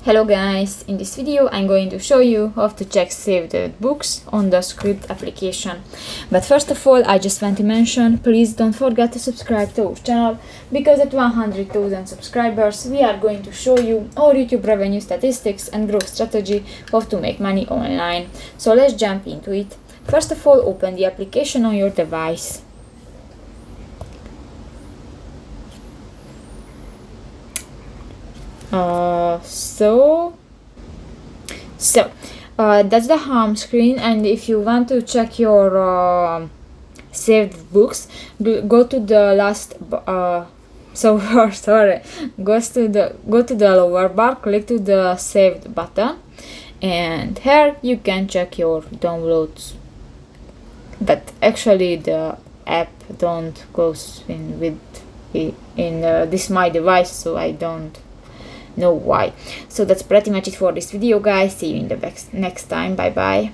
Hello guys, in this video I'm going to show you how to check saved books on the Scribd application. But first of all, I just want to mention, please don't forget to subscribe to our channel, because at 100,000 subscribers we are going to show you our YouTube revenue statistics and growth strategy, how to make money online. So let's jump into it. First of all, open the application on your device. That's the home screen, and if you want to check your saved books, go to the last go to the lower bar, click to the saved button, and here you can check your downloads. But actually the app don't goes in with this my device, so I don't know why. So that's pretty much it for this video, guys. See you in the next time. Bye bye.